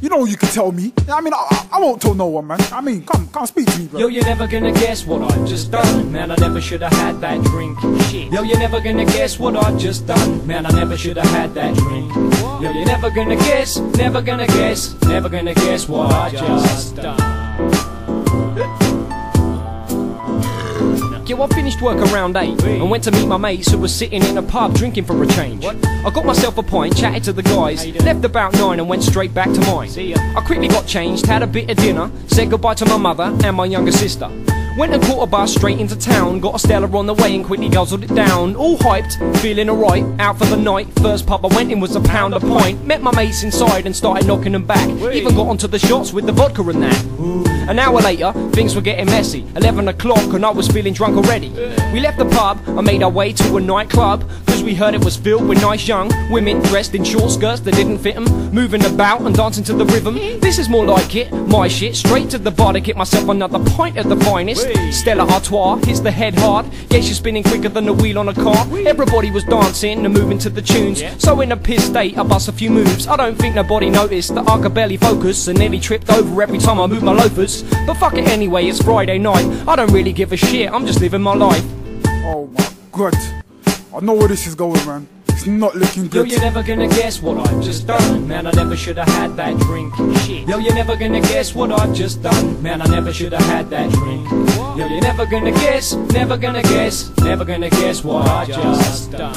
You know you can tell me. I mean, I won't tell no one, man. I mean, come speak to me, bro. Yo, you're never gonna guess what I've just done. Man, I never should have had that drink. Shit. Yo, you're never gonna guess what I've just done. Man, I never should have had that drink. Yo, you're never gonna guess, never gonna guess, never gonna guess what I just done. Yo, I finished work around 8 and went to meet my mates who was sitting in a pub drinking for a change. I got myself a pint, chatted to the guys, left about 9 and went straight back to mine. I quickly got changed, had a bit of dinner, said goodbye to my mother and my younger sister. Went and caught a bus straight into town, got a Stella on the way and quickly guzzled it down. All hyped, feeling alright, out for the night. First pub I went in was £1 a pint. Met my mates inside and started knocking them back. Even got onto the shots with the vodka and that. An hour later, things were getting messy. 11 o'clock and I was feeling drunk already. We left the pub and made our way to a nightclub, cause we heard it was filled with nice young women dressed in short skirts that didn't fit them, moving about and dancing to the rhythm. This is more like it, my shit. Straight to the bar to get myself another pint of the finest. Stella Artois hits the head hard. Yeah, she's spinning quicker than the wheel on a car. Everybody was dancing and moving to the tunes. So in a piss state, I bust a few moves. I don't think nobody noticed that I could barely focus and nearly tripped over every time I moved my loafers. But fuck it anyway, it's Friday night. I don't really give a shit, I'm just living my life. Oh my god, I know where this is going, man. It's not looking good. Yo, you're never gonna guess what I've just done. Man, I never should have had that drink. Shit. Yo, you're never gonna guess what I've just done. Man, I never should have had that drink. Yo, you're never gonna guess, never gonna guess, never gonna guess what I just done.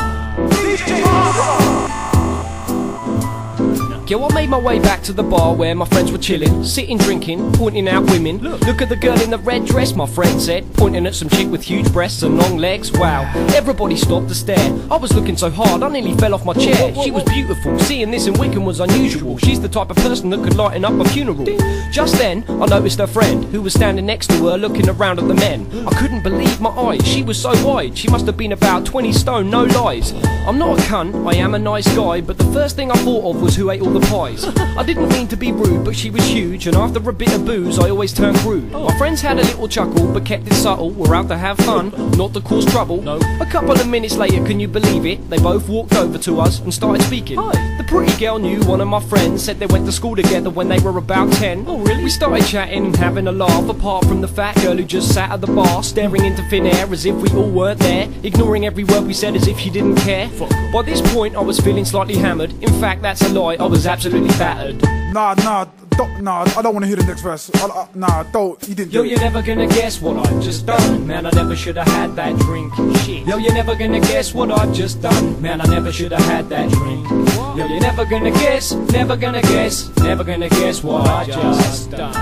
Yo, I made my way back to the bar where my friends were chilling, sitting drinking, pointing out women. Look at the girl in the red dress, my friend said, pointing at some chick with huge breasts and long legs. Wow, everybody stopped to stare. I was looking so hard, I nearly fell off my chair. She was beautiful, seeing this in Wickham was unusual. She's the type of person that could lighten up a funeral. Just then, I noticed her friend, who was standing next to her looking around at the men. I couldn't believe my eyes, she was so wide. She must have been about 20 stone, no lies. I'm not a cunt, I am a nice guy, but the first thing I thought of was who ate all the pies. I didn't mean to be rude, but she was huge, and after a bit of booze I always turned rude. My friends had a little chuckle, but kept it subtle. We're out to have fun, not to cause trouble. A couple of minutes later, can you believe it? They both walked over to us and started speaking. The pretty girl knew one of my friends, said they went to school together when they were about 10. Oh really? We started chatting and having a laugh, apart from the fat girl who just sat at the bar, staring into thin air as if we all weren't there, ignoring every word we said as if she didn't care. By this point I was feeling slightly hammered. In fact, that's a lie, I was absolutely battered. Nah, I don't want to hear the next verse. Nah, don't, you didn't do Yo, it. you're never gonna guess what I've just done. Man, I never should have had that drink. Shit. Yo, you're never gonna guess what I've just done. Man, I never should have had that drink. Yo, you're never gonna guess, never gonna guess, never gonna guess what I just done.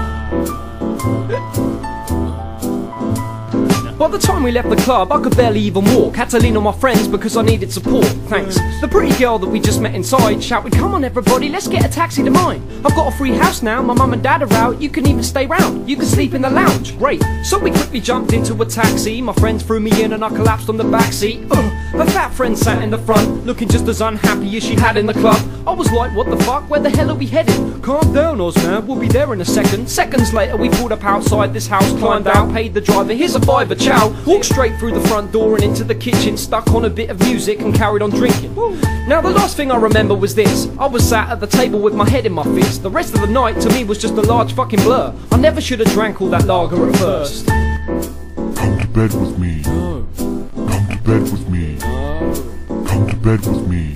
By the time we left the club, I could barely even walk. Had to lean on my friends because I needed support. Thanks. The pretty girl that we just met inside shouted, "Come on everybody, let's get a taxi to mine. I've got a free house now, my mum and dad are out. You can even stay round, you can sleep in the lounge." Great. So we quickly jumped into a taxi. My friends threw me in and I collapsed on the back seat. Her fat friend sat in the front, looking just as unhappy as she had in the club. I was like, what the fuck, where the hell are we headed? Calm down, Ozman, we'll be there in a second. Seconds later we pulled up outside this house, climbed out, paid the driver, here's a fiver, chow. Walked straight through the front door and into the kitchen, stuck on a bit of music and carried on drinking. Now the last thing I remember was this. I was sat at the table with my head in my fist. The rest of the night to me was just a large fucking blur. I never should have drank all that lager at first. Come to bed with me. Come to bed with me. Come to bed with me.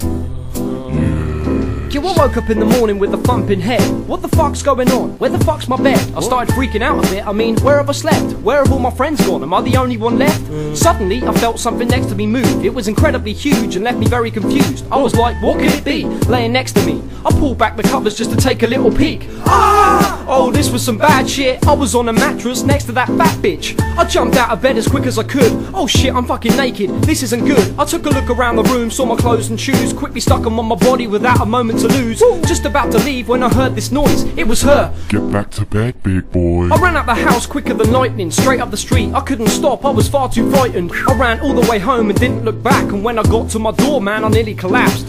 Yo, I woke up in the morning with a thumping head. What the fuck's going on? Where the fuck's my bed? I started freaking out a bit. I mean, where have I slept? Where have all my friends gone? Am I the only one left? Suddenly, I felt something next to me move. It was incredibly huge and left me very confused. I was like, what could it be? Laying next to me. I pulled back the covers just to take a little peek. Ah! Oh, this was some bad shit. I was on a mattress next to that fat bitch. I jumped out of bed as quick as I could. Oh shit, I'm fucking naked. This isn't good. I took a look around the room, saw my clothes and shoes, quickly stuck them on my body without a moment to lose. Just about to leave when I heard this noise. It was her. Get back to bed, big boy. I ran out the house quicker than lightning, straight up the street. I couldn't stop, I was far too frightened. I ran all the way home and didn't look back, and when I got to my door, man, I nearly collapsed.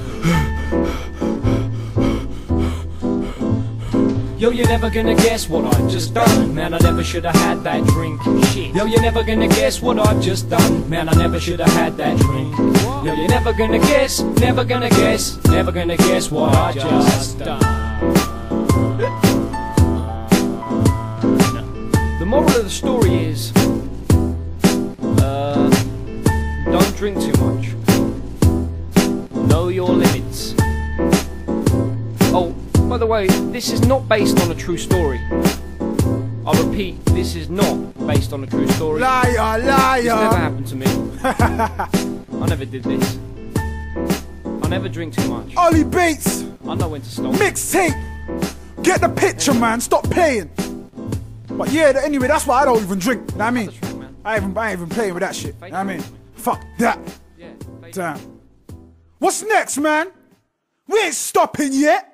Yo, you're never gonna guess what I've just done. Man, I never should have had that drink. Shit. Yo, you're never gonna guess what I've just done. Man, I never should have had that drink. Yo, you're never gonna guess, never gonna guess, never gonna guess what I just done. know your limits. Oh, by the way, this is not based on a true story. I repeat, this is not based on a true story. Liar, liar. This never happened to me. I never did this. I never drink too much. Ollie Bates, I know when to stop. mixtape. Get the picture, man. Stop playing. But yeah, anyway, that's why I don't even drink. Know what I mean? That's right, man. I ain't even playing with that shit. Know what I mean? Fuck that. Yeah, Damn. What's next, man? We ain't stopping yet.